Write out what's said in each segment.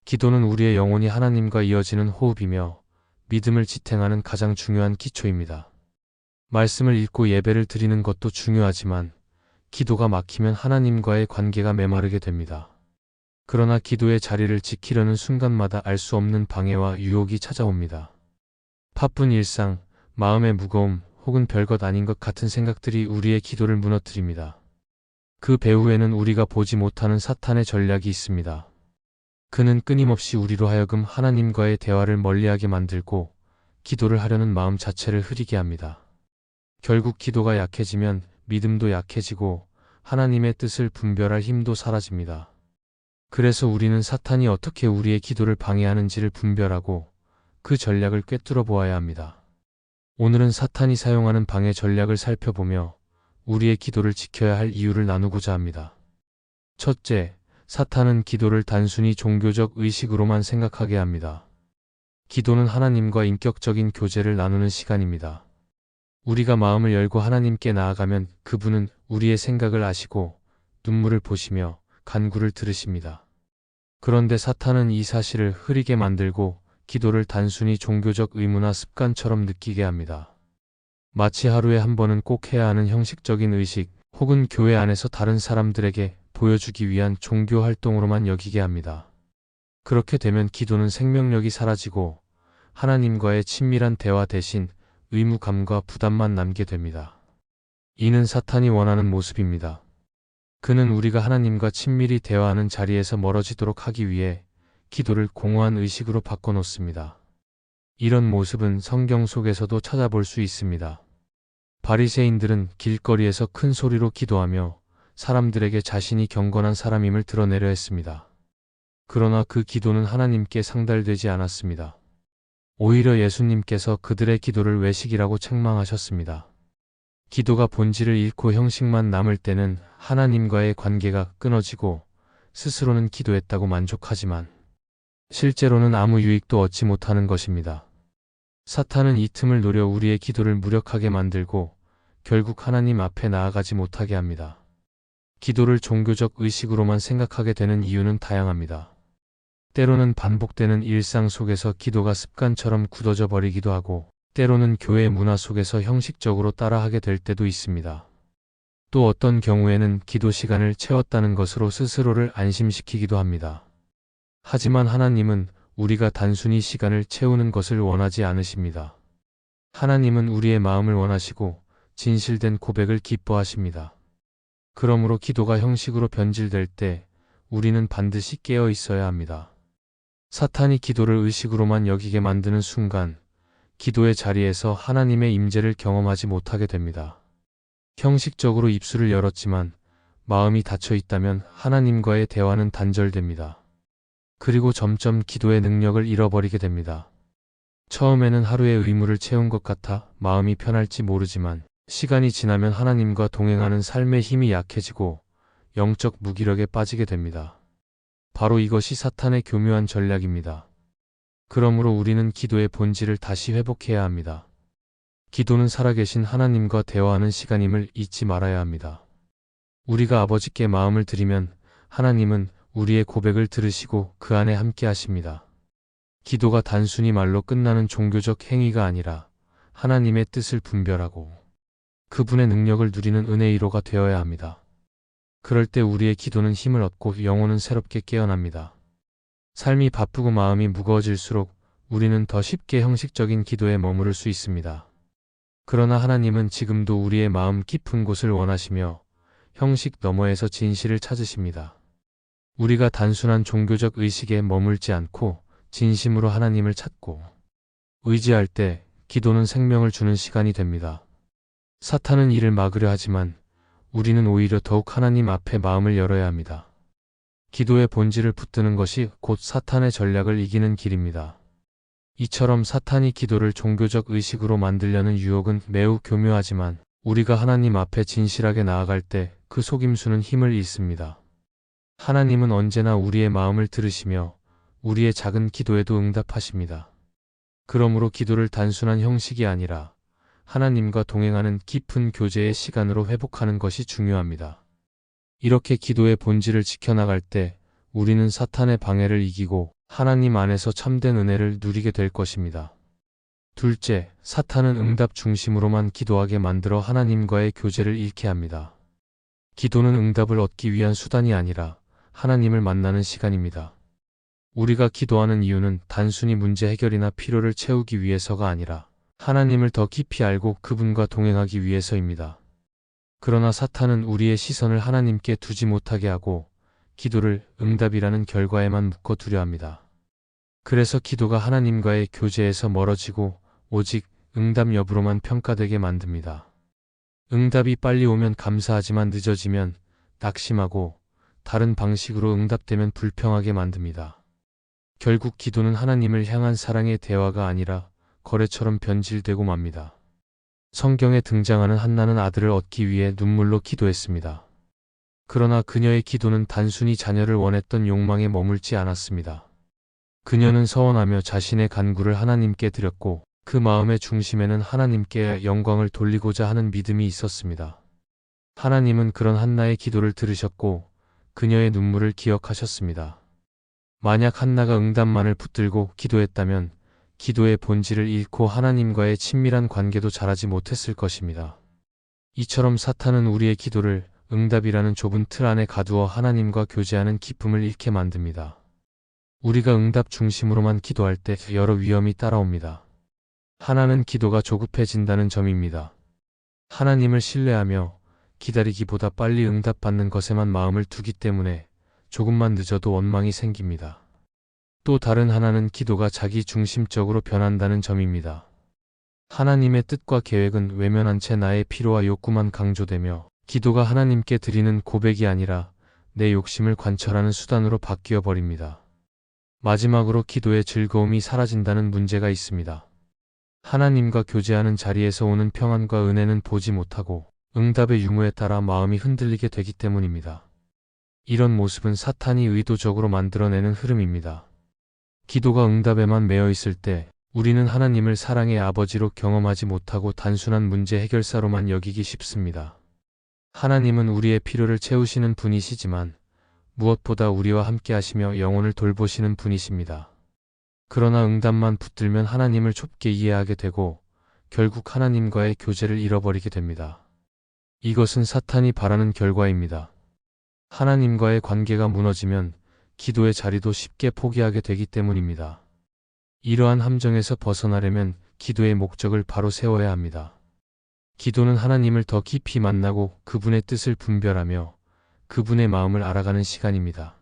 기도는 우리의 영혼이 하나님과 이어지는 호흡이며 믿음을 지탱하는 가장 중요한 기초입니다. 말씀을 읽고 예배를 드리는 것도 중요하지만 기도가 막히면 하나님과의 관계가 메마르게 됩니다. 그러나 기도의 자리를 지키려는 순간마다 알 수 없는 방해와 유혹이 찾아옵니다. 바쁜 일상, 마음의 무거움, 혹은 별것 아닌 것 같은 생각들이 우리의 기도를 무너뜨립니다. 그 배후에는 우리가 보지 못하는 사탄의 전략이 있습니다. 그는 끊임없이 우리로 하여금 하나님과의 대화를 멀리하게 만들고 기도를 하려는 마음 자체를 흐리게 합니다. 결국 기도가 약해지면 믿음도 약해지고 하나님의 뜻을 분별할 힘도 사라집니다. 그래서 우리는 사탄이 어떻게 우리의 기도를 방해하는지를 분별하고 그 전략을 꿰뚫어 보아야 합니다. 오늘은 사탄이 사용하는 방해 전략을 살펴보며 우리의 기도를 지켜야 할 이유를 나누고자 합니다. 첫째, 사탄은 기도를 단순히 종교적 의식으로만 생각하게 합니다. 기도는 하나님과 인격적인 교제를 나누는 시간입니다. 우리가 마음을 열고 하나님께 나아가면 그분은 우리의 생각을 아시고 눈물을 보시며 간구를 들으십니다. 그런데 사탄은 이 사실을 흐리게 만들고 기도를 단순히 종교적 의무나 습관처럼 느끼게 합니다. 마치 하루에 한 번은 꼭 해야 하는 형식적인 의식 혹은 교회 안에서 다른 사람들에게 보여주기 위한 종교 활동으로만 여기게 합니다. 그렇게 되면 기도는 생명력이 사라지고 하나님과의 친밀한 대화 대신 의무감과 부담만 남게 됩니다. 이는 사탄이 원하는 모습입니다. 그는 우리가 하나님과 친밀히 대화하는 자리에서 멀어지도록 하기 위해 기도를 공허한 의식으로 바꿔놓습니다. 이런 모습은 성경 속에서도 찾아볼 수 있습니다. 바리새인들은 길거리에서 큰 소리로 기도하며 사람들에게 자신이 경건한 사람임을 드러내려 했습니다. 그러나 그 기도는 하나님께 상달되지 않았습니다. 오히려 예수님께서 그들의 기도를 외식이라고 책망하셨습니다. 기도가 본질을 잃고 형식만 남을 때는 하나님과의 관계가 끊어지고 스스로는 기도했다고 만족하지만 실제로는 아무 유익도 얻지 못하는 것입니다. 사탄은 이 틈을 노려 우리의 기도를 무력하게 만들고 결국 하나님 앞에 나아가지 못하게 합니다. 기도를 종교적 의식으로만 생각하게 되는 이유는 다양합니다. 때로는 반복되는 일상 속에서 기도가 습관처럼 굳어져 버리기도 하고 때로는 교회 문화 속에서 형식적으로 따라하게 될 때도 있습니다. 또 어떤 경우에는 기도 시간을 채웠다는 것으로 스스로를 안심시키기도 합니다. 하지만 하나님은 우리가 단순히 시간을 채우는 것을 원하지 않으십니다. 하나님은 우리의 마음을 원하시고 진실된 고백을 기뻐하십니다. 그러므로 기도가 형식으로 변질될 때 우리는 반드시 깨어 있어야 합니다. 사탄이 기도를 의식으로만 여기게 만드는 순간 기도의 자리에서 하나님의 임재를 경험하지 못하게 됩니다. 형식적으로 입술을 열었지만 마음이 닫혀 있다면 하나님과의 대화는 단절됩니다. 그리고 점점 기도의 능력을 잃어버리게 됩니다. 처음에는 하루의 의무를 채운 것 같아 마음이 편할지 모르지만 시간이 지나면 하나님과 동행하는 삶의 힘이 약해지고 영적 무기력에 빠지게 됩니다. 바로 이것이 사탄의 교묘한 전략입니다. 그러므로 우리는 기도의 본질을 다시 회복해야 합니다. 기도는 살아계신 하나님과 대화하는 시간임을 잊지 말아야 합니다. 우리가 아버지께 마음을 드리면 하나님은 우리의 고백을 들으시고 그 안에 함께 하십니다. 기도가 단순히 말로 끝나는 종교적 행위가 아니라 하나님의 뜻을 분별하고 그분의 능력을 누리는 은혜의 1호가 되어야 합니다. 그럴 때 우리의 기도는 힘을 얻고 영혼은 새롭게 깨어납니다. 삶이 바쁘고 마음이 무거워질수록 우리는 더 쉽게 형식적인 기도에 머무를 수 있습니다. 그러나 하나님은 지금도 우리의 마음 깊은 곳을 원하시며 형식 너머에서 진실을 찾으십니다. 우리가 단순한 종교적 의식에 머물지 않고 진심으로 하나님을 찾고 의지할 때 기도는 생명을 주는 시간이 됩니다. 사탄은 이를 막으려 하지만 우리는 오히려 더욱 하나님 앞에 마음을 열어야 합니다. 기도의 본질을 붙드는 것이 곧 사탄의 전략을 이기는 길입니다. 이처럼 사탄이 기도를 종교적 의식으로 만들려는 유혹은 매우 교묘하지만 우리가 하나님 앞에 진실하게 나아갈 때 그 속임수는 힘을 잃습니다. 하나님은 언제나 우리의 마음을 들으시며 우리의 작은 기도에도 응답하십니다. 그러므로 기도를 단순한 형식이 아니라 하나님과 동행하는 깊은 교제의 시간으로 회복하는 것이 중요합니다. 이렇게 기도의 본질을 지켜나갈 때 우리는 사탄의 방해를 이기고 하나님 안에서 참된 은혜를 누리게 될 것입니다. 둘째, 사탄은 응답 중심으로만 기도하게 만들어 하나님과의 교제를 잃게 합니다. 기도는 응답을 얻기 위한 수단이 아니라 하나님을 만나는 시간입니다. 우리가 기도하는 이유는 단순히 문제 해결이나 필요를 채우기 위해서가 아니라 하나님을 더 깊이 알고 그분과 동행하기 위해서입니다. 그러나 사탄은 우리의 시선을 하나님께 두지 못하게 하고 기도를 응답이라는 결과에만 묶어두려 합니다. 그래서 기도가 하나님과의 교제에서 멀어지고 오직 응답 여부로만 평가되게 만듭니다. 응답이 빨리 오면 감사하지만 늦어지면 낙심하고 다른 방식으로 응답되면 불평하게 만듭니다. 결국 기도는 하나님을 향한 사랑의 대화가 아니라 거래처럼 변질되고 맙니다. 성경에 등장하는 한나는 아들을 얻기 위해 눈물로 기도했습니다. 그러나 그녀의 기도는 단순히 자녀를 원했던 욕망에 머물지 않았습니다. 그녀는 서원하며 자신의 간구를 하나님께 드렸고 그 마음의 중심에는 하나님께 영광을 돌리고자 하는 믿음이 있었습니다. 하나님은 그런 한나의 기도를 들으셨고 그녀의 눈물을 기억하셨습니다. 만약 한나가 응답만을 붙들고 기도했다면 기도의 본질을 잃고 하나님과의 친밀한 관계도 잘하지 못했을 것입니다. 이처럼 사탄은 우리의 기도를 응답이라는 좁은 틀 안에 가두어 하나님과 교제하는 기쁨을 잃게 만듭니다. 우리가 응답 중심으로만 기도할 때 여러 위험이 따라옵니다. 하나는 기도가 조급해진다는 점입니다. 하나님을 신뢰하며 기다리기보다 빨리 응답받는 것에만 마음을 두기 때문에 조금만 늦어도 원망이 생깁니다. 또 다른 하나는 기도가 자기 중심적으로 변한다는 점입니다. 하나님의 뜻과 계획은 외면한 채 나의 필요와 욕구만 강조되며 기도가 하나님께 드리는 고백이 아니라 내 욕심을 관철하는 수단으로 바뀌어 버립니다. 마지막으로 기도의 즐거움이 사라진다는 문제가 있습니다. 하나님과 교제하는 자리에서 오는 평안과 은혜는 보지 못하고 응답의 유무에 따라 마음이 흔들리게 되기 때문입니다. 이런 모습은 사탄이 의도적으로 만들어내는 흐름입니다. 기도가 응답에만 매여 있을 때 우리는 하나님을 사랑의 아버지로 경험하지 못하고 단순한 문제 해결사로만 여기기 쉽습니다. 하나님은 우리의 필요를 채우시는 분이시지만 무엇보다 우리와 함께 하시며 영혼을 돌보시는 분이십니다. 그러나 응답만 붙들면 하나님을 좁게 이해하게 되고 결국 하나님과의 교제를 잃어버리게 됩니다. 이것은 사탄이 바라는 결과입니다. 하나님과의 관계가 무너지면 기도의 자리도 쉽게 포기하게 되기 때문입니다. 이러한 함정에서 벗어나려면 기도의 목적을 바로 세워야 합니다. 기도는 하나님을 더 깊이 만나고 그분의 뜻을 분별하며 그분의 마음을 알아가는 시간입니다.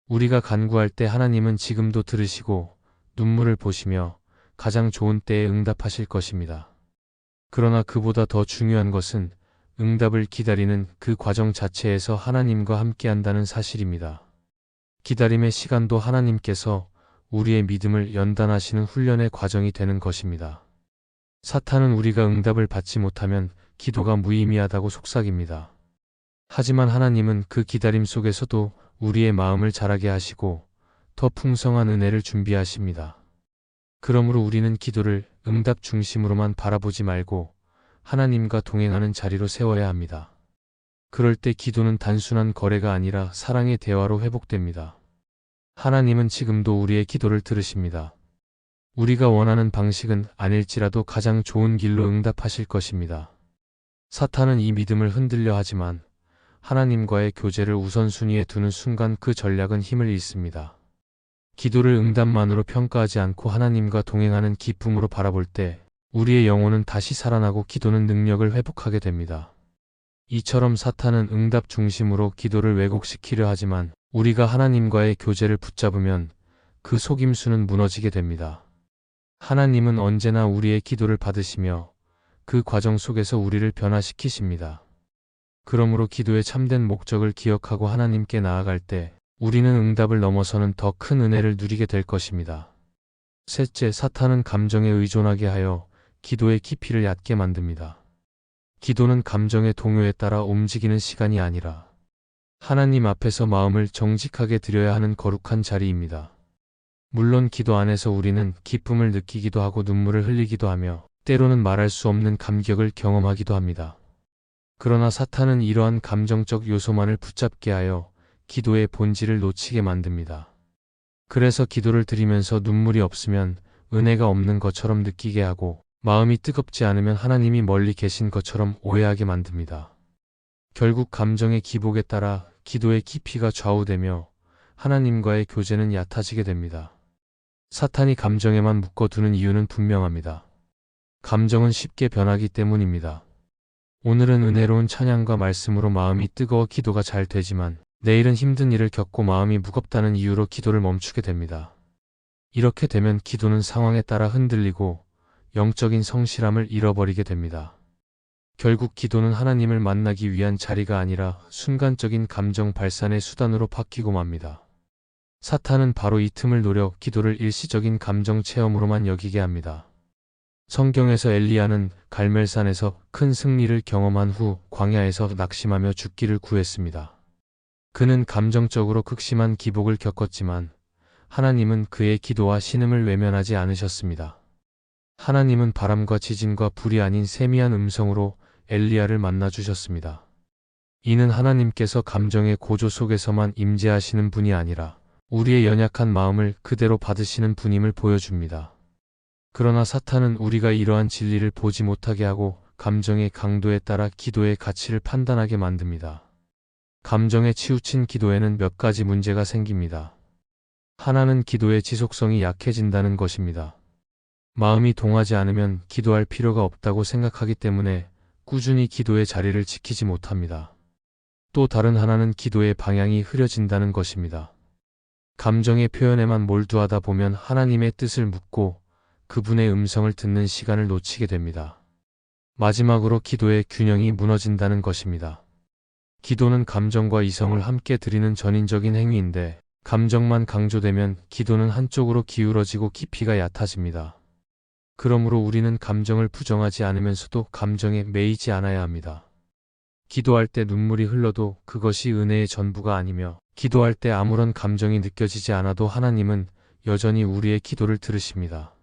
우리가 간구할 때 하나님은 지금도 들으시고 눈물을 보시며 가장 좋은 때에 응답하실 것입니다. 그러나 그보다 더 중요한 것은 응답을 기다리는 그 과정 자체에서 하나님과 함께한다는 사실입니다. 기다림의 시간도 하나님께서 우리의 믿음을 연단하시는 훈련의 과정이 되는 것입니다. 사탄은 우리가 응답을 받지 못하면 기도가 무의미하다고 속삭입니다. 하지만 하나님은 그 기다림 속에서도 우리의 마음을 자라게 하시고 더 풍성한 은혜를 준비하십니다. 그러므로 우리는 기도를 응답 중심으로만 바라보지 말고 하나님과 동행하는 자리로 세워야 합니다. 그럴 때 기도는 단순한 거래가 아니라 사랑의 대화로 회복됩니다. 하나님은 지금도 우리의 기도를 들으십니다. 우리가 원하는 방식은 아닐지라도 가장 좋은 길로 응답하실 것입니다. 사탄은 이 믿음을 흔들려 하지만 하나님과의 교제를 우선순위에 두는 순간 그 전략은 힘을 잃습니다. 기도를 응답만으로 평가하지 않고 하나님과 동행하는 기쁨으로 바라볼 때 우리의 영혼은 다시 살아나고 기도는 능력을 회복하게 됩니다. 이처럼 사탄은 응답 중심으로 기도를 왜곡시키려 하지만 우리가 하나님과의 교제를 붙잡으면 그 속임수는 무너지게 됩니다. 하나님은 언제나 우리의 기도를 받으시며 그 과정 속에서 우리를 변화시키십니다. 그러므로 기도의 참된 목적을 기억하고 하나님께 나아갈 때 우리는 응답을 넘어서는 더 큰 은혜를 누리게 될 것입니다. 셋째, 사탄은 감정에 의존하게 하여 기도의 깊이를 얕게 만듭니다. 기도는 감정의 동요에 따라 움직이는 시간이 아니라 하나님 앞에서 마음을 정직하게 드려야 하는 거룩한 자리입니다. 물론 기도 안에서 우리는 기쁨을 느끼기도 하고 눈물을 흘리기도 하며 때로는 말할 수 없는 감격을 경험하기도 합니다. 그러나 사탄은 이러한 감정적 요소만을 붙잡게 하여 기도의 본질을 놓치게 만듭니다. 그래서 기도를 드리면서 눈물이 없으면 은혜가 없는 것처럼 느끼게 하고 마음이 뜨겁지 않으면 하나님이 멀리 계신 것처럼 오해하게 만듭니다. 결국 감정의 기복에 따라 기도의 깊이가 좌우되며 하나님과의 교제는 얕아지게 됩니다. 사탄이 감정에만 묶어두는 이유는 분명합니다. 감정은 쉽게 변하기 때문입니다. 오늘은 은혜로운 찬양과 말씀으로 마음이 뜨거워 기도가 잘 되지만 내일은 힘든 일을 겪고 마음이 무겁다는 이유로 기도를 멈추게 됩니다. 이렇게 되면 기도는 상황에 따라 흔들리고 영적인 성실함을 잃어버리게 됩니다. 결국 기도는 하나님을 만나기 위한 자리가 아니라 순간적인 감정 발산의 수단으로 바뀌고 맙니다. 사탄은 바로 이 틈을 노려 기도를 일시적인 감정 체험으로만 여기게 합니다. 성경에서 엘리야는 갈멜산에서 큰 승리를 경험한 후 광야에서 낙심하며 죽기를 구했습니다. 그는 감정적으로 극심한 기복을 겪었지만 하나님은 그의 기도와 신음을 외면하지 않으셨습니다. 하나님은 바람과 지진과 불이 아닌 세미한 음성으로 엘리야를 만나주셨습니다. 이는 하나님께서 감정의 고조 속에서만 임재하시는 분이 아니라 우리의 연약한 마음을 그대로 받으시는 분임을 보여줍니다. 그러나 사탄은 우리가 이러한 진리를 보지 못하게 하고 감정의 강도에 따라 기도의 가치를 판단하게 만듭니다. 감정에 치우친 기도에는 몇 가지 문제가 생깁니다. 하나는 기도의 지속성이 약해진다는 것입니다. 마음이 동하지 않으면 기도할 필요가 없다고 생각하기 때문에 꾸준히 기도의 자리를 지키지 못합니다. 또 다른 하나는 기도의 방향이 흐려진다는 것입니다. 감정의 표현에만 몰두하다 보면 하나님의 뜻을 묻고 그분의 음성을 듣는 시간을 놓치게 됩니다. 마지막으로 기도의 균형이 무너진다는 것입니다. 기도는 감정과 이성을 함께 드리는 전인적인 행위인데 감정만 강조되면 기도는 한쪽으로 기울어지고 깊이가 얕아집니다. 그러므로 우리는 감정을 부정하지 않으면서도 감정에 매이지 않아야 합니다. 기도할 때 눈물이 흘러도 그것이 은혜의 전부가 아니며 기도할 때 아무런 감정이 느껴지지 않아도 하나님은 여전히 우리의 기도를 들으십니다.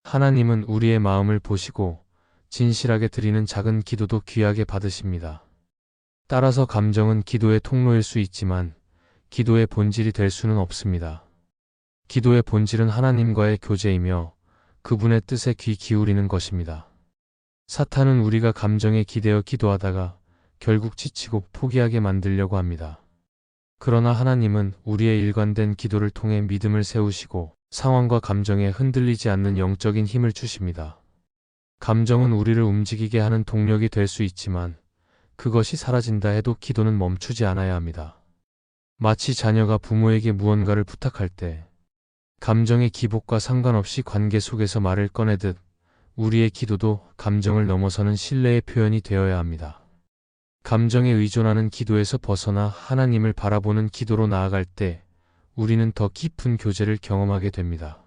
하나님은 우리의 마음을 보시고 진실하게 드리는 작은 기도도 귀하게 받으십니다. 따라서 감정은 기도의 통로일 수 있지만 기도의 본질이 될 수는 없습니다. 기도의 본질은 하나님과의 교제이며 그분의 뜻에 귀 기울이는 것입니다. 사탄은 우리가 감정에 기대어 기도하다가 결국 지치고 포기하게 만들려고 합니다. 그러나 하나님은 우리의 일관된 기도를 통해 믿음을 세우시고 상황과 감정에 흔들리지 않는 영적인 힘을 주십니다. 감정은 우리를 움직이게 하는 동력이 될 수 있지만 그것이 사라진다 해도 기도는 멈추지 않아야 합니다. 마치 자녀가 부모에게 무언가를 부탁할 때 감정의 기복과 상관없이 관계 속에서 말을 꺼내듯 우리의 기도도 감정을 넘어서는 신뢰의 표현이 되어야 합니다. 감정에 의존하는 기도에서 벗어나 하나님을 바라보는 기도로 나아갈 때 우리는 더 깊은 교제를 경험하게 됩니다.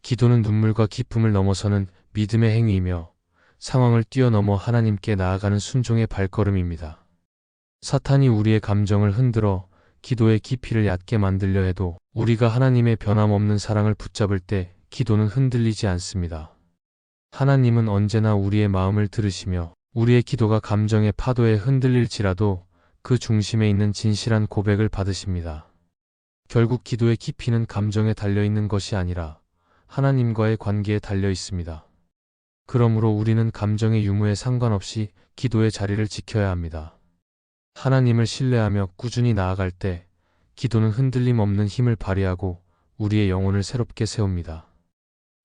기도는 눈물과 기쁨을 넘어서는 믿음의 행위이며 상황을 뛰어넘어 하나님께 나아가는 순종의 발걸음입니다. 사탄이 우리의 감정을 흔들어 기도의 깊이를 얕게 만들려 해도 우리가 하나님의 변함없는 사랑을 붙잡을 때 기도는 흔들리지 않습니다. 하나님은 언제나 우리의 마음을 들으시며 우리의 기도가 감정의 파도에 흔들릴지라도 그 중심에 있는 진실한 고백을 받으십니다. 결국 기도의 깊이는 감정에 달려있는 것이 아니라 하나님과의 관계에 달려 있습니다. 그러므로 우리는 감정의 유무에 상관없이 기도의 자리를 지켜야 합니다. 하나님을 신뢰하며 꾸준히 나아갈 때 기도는 흔들림 없는 힘을 발휘하고 우리의 영혼을 새롭게 세웁니다.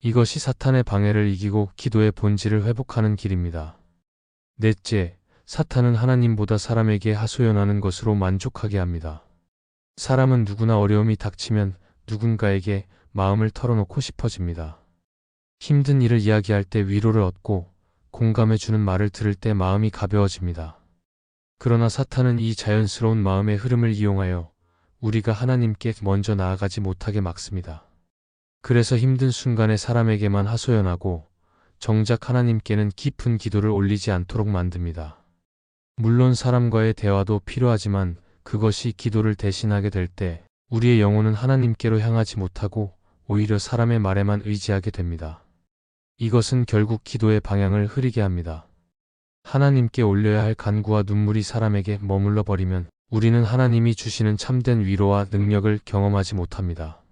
이것이 사탄의 방해를 이기고 기도의 본질을 회복하는 길입니다. 넷째, 사탄은 하나님보다 사람에게 하소연하는 것으로 만족하게 합니다. 사람은 누구나 어려움이 닥치면 누군가에게 마음을 털어놓고 싶어집니다. 힘든 일을 이야기할 때 위로를 얻고 공감해주는 말을 들을 때 마음이 가벼워집니다. 그러나 사탄은 이 자연스러운 마음의 흐름을 이용하여 우리가 하나님께 먼저 나아가지 못하게 막습니다. 그래서 힘든 순간에 사람에게만 하소연하고 정작 하나님께는 깊은 기도를 올리지 않도록 만듭니다. 물론 사람과의 대화도 필요하지만 그것이 기도를 대신하게 될 때 우리의 영혼은 하나님께로 향하지 못하고 오히려 사람의 말에만 의지하게 됩니다. 이것은 결국 기도의 방향을 흐리게 합니다. 하나님께 올려야 할 간구와 눈물이 사람에게 머물러 버리면 우리는 하나님이 주시는 참된 위로와 능력을 경험하지 못합니다.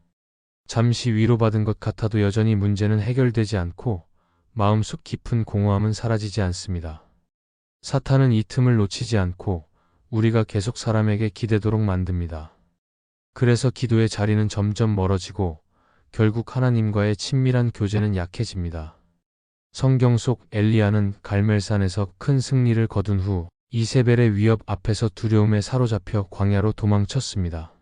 잠시 위로받은 것 같아도 여전히 문제는 해결되지 않고 마음속 깊은 공허함은 사라지지 않습니다. 사탄은 이 틈을 놓치지 않고 우리가 계속 사람에게 기대도록 만듭니다. 그래서 기도의 자리는 점점 멀어지고 결국 하나님과의 친밀한 교제는 약해집니다. 성경 속 엘리야는 갈멜산에서 큰 승리를 거둔 후 이세벨의 위협 앞에서 두려움에 사로잡혀 광야로 도망쳤습니다.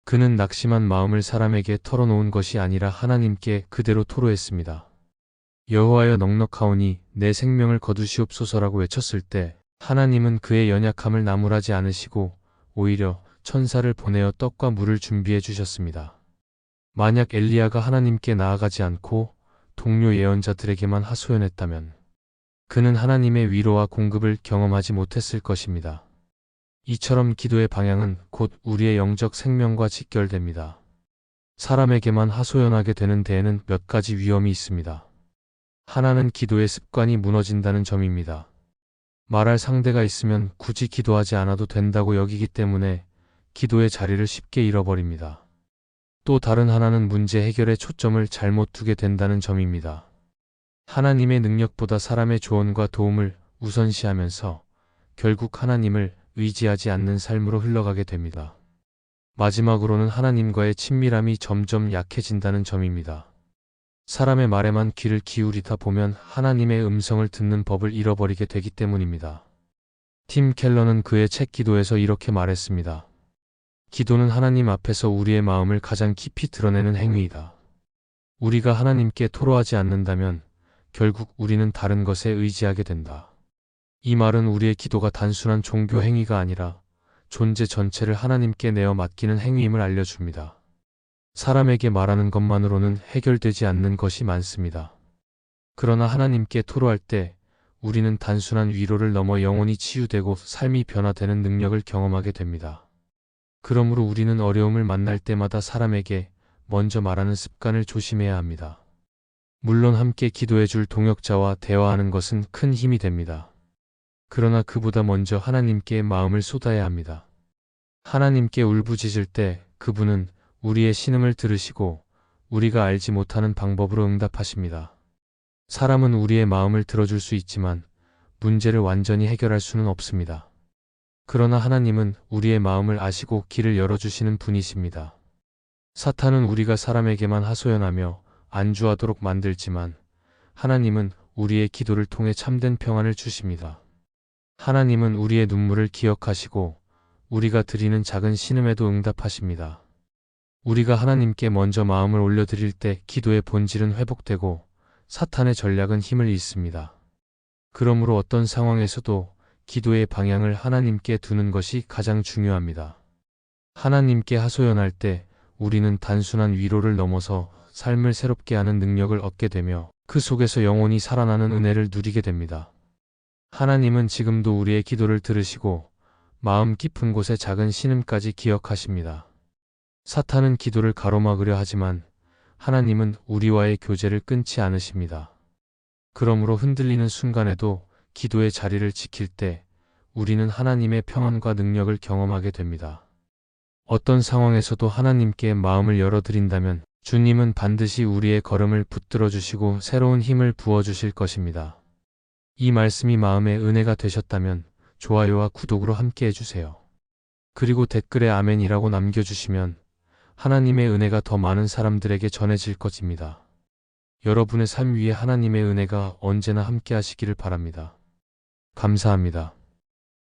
그는 낙심한 마음을 사람에게 털어놓은 것이 아니라 하나님께 그대로 토로했습니다. 여호와여 넉넉하오니 내 생명을 거두시옵소서라고 외쳤을 때 하나님은 그의 연약함을 나무라지 않으시고 오히려 천사를 보내어 떡과 물을 준비해 주셨습니다. 만약 엘리야가 하나님께 나아가지 않고 동료 예언자들에게만 하소연했다면 그는 하나님의 위로와 공급을 경험하지 못했을 것입니다. 이처럼 기도의 방향은 곧 우리의 영적 생명과 직결됩니다. 사람에게만 하소연하게 되는 데에는 몇 가지 위험이 있습니다. 하나는 기도의 습관이 무너진다는 점입니다. 말할 상대가 있으면 굳이 기도하지 않아도 된다고 여기기 때문에 기도의 자리를 쉽게 잃어버립니다. 또 다른 하나는 문제 해결에 초점을 잘못 두게 된다는 점입니다. 하나님의 능력보다 사람의 조언과 도움을 우선시하면서 결국 하나님을 의지하지 않는 삶으로 흘러가게 됩니다. 마지막으로는 하나님과의 친밀함이 점점 약해진다는 점입니다. 사람의 말에만 귀를 기울이다 보면 하나님의 음성을 듣는 법을 잃어버리게 되기 때문입니다. 팀 켈러는 그의 책 기도에서 이렇게 말했습니다. 기도는 하나님 앞에서 우리의 마음을 가장 깊이 드러내는 행위이다. 우리가 하나님께 토로하지 않는다면 결국 우리는 다른 것에 의지하게 된다. 이 말은 우리의 기도가 단순한 종교 행위가 아니라 존재 전체를 하나님께 내어 맡기는 행위임을 알려줍니다. 사람에게 말하는 것만으로는 해결되지 않는 것이 많습니다. 그러나 하나님께 토로할 때 우리는 단순한 위로를 넘어 영혼이 치유되고 삶이 변화되는 능력을 경험하게 됩니다. 그러므로 우리는 어려움을 만날 때마다 사람에게 먼저 말하는 습관을 조심해야 합니다. 물론 함께 기도해줄 동역자와 대화하는 것은 큰 힘이 됩니다. 그러나 그보다 먼저 하나님께 마음을 쏟아야 합니다. 하나님께 울부짖을 때 그분은 우리의 신음을 들으시고 우리가 알지 못하는 방법으로 응답하십니다. 사람은 우리의 마음을 들어줄 수 있지만 문제를 완전히 해결할 수는 없습니다. 그러나 하나님은 우리의 마음을 아시고 길을 열어주시는 분이십니다. 사탄은 우리가 사람에게만 하소연하며 안주하도록 만들지만 하나님은 우리의 기도를 통해 참된 평안을 주십니다. 하나님은 우리의 눈물을 기억하시고 우리가 드리는 작은 신음에도 응답하십니다. 우리가 하나님께 먼저 마음을 올려드릴 때 기도의 본질은 회복되고 사탄의 전략은 힘을 잃습니다. 그러므로 어떤 상황에서도 기도의 방향을 하나님께 두는 것이 가장 중요합니다. 하나님께 하소연할 때 우리는 단순한 위로를 넘어서 삶을 새롭게 하는 능력을 얻게 되며 그 속에서 영원히 살아나는 은혜를 누리게 됩니다. 하나님은 지금도 우리의 기도를 들으시고 마음 깊은 곳의 작은 신음까지 기억하십니다. 사탄은 기도를 가로막으려 하지만 하나님은 우리와의 교제를 끊지 않으십니다. 그러므로 흔들리는 순간에도 기도의 자리를 지킬 때 우리는 하나님의 평안과 능력을 경험하게 됩니다. 어떤 상황에서도 하나님께 마음을 열어드린다면 주님은 반드시 우리의 걸음을 붙들어 주시고 새로운 힘을 부어주실 것입니다. 이 말씀이 마음의 은혜가 되셨다면 좋아요와 구독으로 함께 해주세요. 그리고 댓글에 아멘이라고 남겨주시면 하나님의 은혜가 더 많은 사람들에게 전해질 것입니다. 여러분의 삶 위에 하나님의 은혜가 언제나 함께 하시기를 바랍니다. 감사합니다.